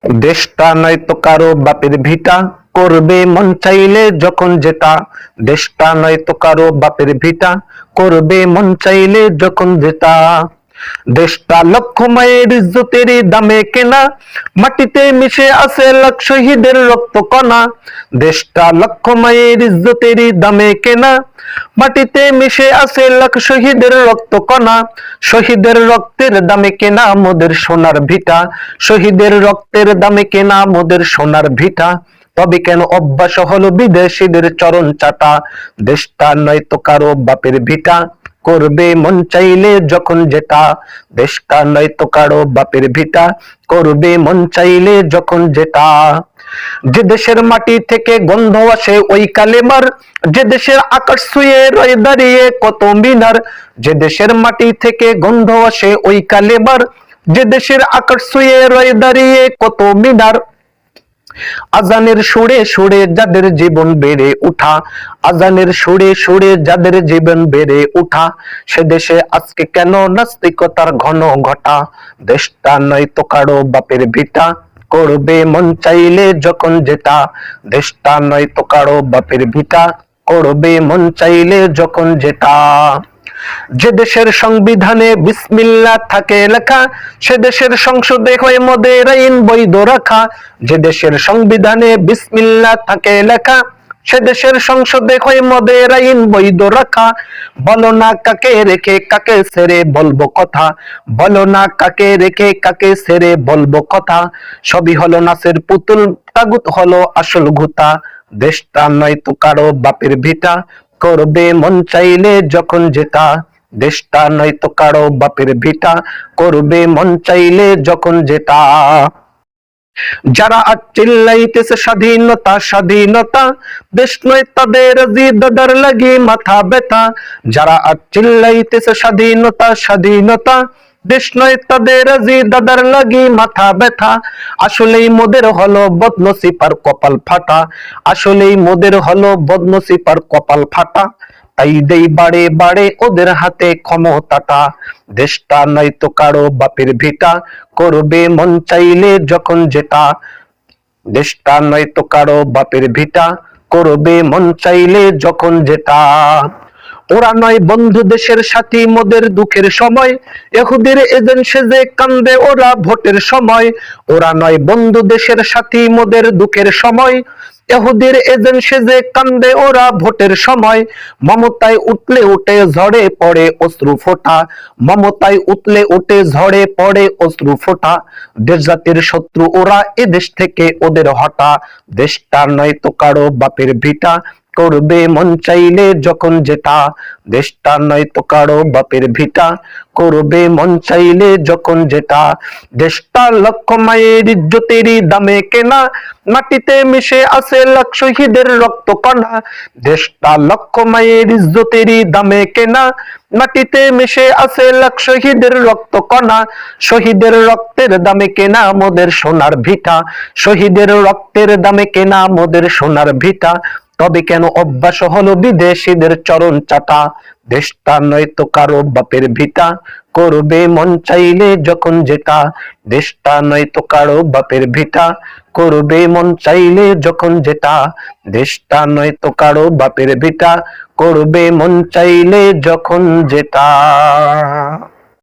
দেশটা নয়তো কারো বাপের ভিটা, করবে মন চাইলে যখন যেটা। দেশটা নয়তো কারো বাপের ভিটা, করবে মন চাইলে যখন যেটা। দেশটা লক্ষ মায়ের ইজ্জতেরই দামে কেনা, মাটিতে মিশে আছে লাখ শহীদের রক্ত কণা। দেশটা লক্ষ মায়ের ইজ্জতেরই দামে কেনা, মাটিতে মিশে আছে লাখ শহীদের রক্ত কণা। শহীদের রক্তের দামে কেনা মোদের সোনার ভিটা, শহীদের রক্তের দামে কেনা মোদের সোনার ভিটা। তবে কেন অভ্যাস হলো বিদেশিদের চরণ চাটা। দেশটা নয়তো কারো বাপের ভিটা, করবে মন চাইলে যখন যেটা। দেশটা নয়তো কারো বাপের ভিটা, করবে মন চাইলে যখন যেটা। যে দেশের মাটি থেকে গন্ধ আসে ওই কালেমার, যে দেশের আকাশ ছুঁয়ে রয়ে দাঁড়িয়ে কত মিনার। যে দেশের মাটি থেকে গন্ধ আসে ওই কালেমার, যে দেশের আকাশ ছুঁয়ে রয়ে দাঁড়িয়ে কত মিনার। আজানের সুরে সুরে যাদের জীবন বেড়ে উঠা, আজানের সুরে সুরে যাদের জীবন বেড়ে উঠা। সে দেশে আজকে কেন নাস্তিকতার ঘন ঘটা। দেশটা নয়তো কারো বাপের ভিটা, করবে মন চাইলে যখন যেটা। দেশটা নয়তো কারো বাপের ভিটা, করবে মন চাইলে যখন যেটা। যে দেশের সংবিধানে বিসমিল্লাহ থাকে লেখা, সে দেশের সংসদে হয়ে মদের আইন বৈধ রাখা। যে দেশের সংবিধানে বিসমিল্লাহ থাকে লেখা, সে দেশের সংসদে হয়ে মদের আইন বৈধ রাখা। বলো না কাকে রেখে কাকে ছেড়ে বলবো কথা, বলো না কাকে রেখে কাকে ছেড়ে বলবো কথা। সবই হলো নাচের পুতুল, তাগুত হলো আসল ঘুতা। দেশটা নয়তো কারো বাপের ভিটা, করবে মন চাইলে যখন যেটা। দেশটা নয়তো কারো বাপের ভিটা, করবে মন চাইলে যখন যেটা। যারা আজ চিল্লাইতেছে স্বাধীনতা স্বাধীনতা, দেশ নয় তাদের দাদার লাগি মাথা ব্যথা। যারা আজ চিল্লাইতেছে স্বাধীনতা স্বাধীনতা, দেশ নয় তাদের দাদার লাগি মাথা ব্যথা। আসলেই মোদের হলো বদনসিব আর কপাল ফাটা, আসলেই মোদের হলো বদনসিব আর কপাল ফাটা। তাই দেই বাড়ে বাড়ে ওদের হাতে ক্ষমতাটা। দেশটা নয়তো কারো বাপের ভিটা, করবে মন চাইলে যখন যেটা। দেশটা নয়তো কারো বাপের ভিটা, করবে মন চাইলে যখন যেটা। ওরা নয় বন্ধু দেশের সাথী মোদের দুঃখের সময়, ইহুদির এজেন্ট সেজে কান্দে ওরা ভোটের সময়। ওরা নয় বন্ধু দেশের সাথী মোদের দুঃখের সময়, ইহুদির এজেন্ট সেজে কান্দে ওরা ভোটের সময়। মমতায় উঠলে উঠে ঝড়ে পড়ে অশ্রু ফোঁটা, মমতায় উঠলে উঠে ঝড়ে পড়ে অশ্রু ফোঁটা। দেশ জাতির শত্রু ওরা, এ দেশ থেকে ওদের হটা। দেশটা নয়তো কারো বাপের ভিটা, করবে মন চাইলে যখন যেটা। দেশটা নয়তো কারো বাপের ভিটা, করবে মন চাইলে যখন যেটা। দেশটা লক্ষ মায়ের ইজ্জতেরই দামে কেনা, মাটিতে মিশে আছে লাখ শহীদের রক্ত কণা। দেশটা লক্ষ মায়ের ইজ্জতেরই দামে কেনা, মাটিতে মিশে আছে লাখ শহীদের রক্ত কণা। শহীদের রক্তের দামে কেনা মোদের সোনার ভিটা, শহীদের রক্তের দামে কেনা মোদের সোনার ভিটা। তবে কেন অভ্যাস হলো বিদেশিদের চরণ চাটা। দেশটা নয়তো কারো বাপের ভিটা, করবে মন চাইলে যখন যেটা। দেশটা নয়তো কারো বাপের ভিটা, করবে মন চাইলে যখন যেটা। দেশটা নয়তো কারো বাপের ভিটা, করবে মন চাইলে যখন যেটা।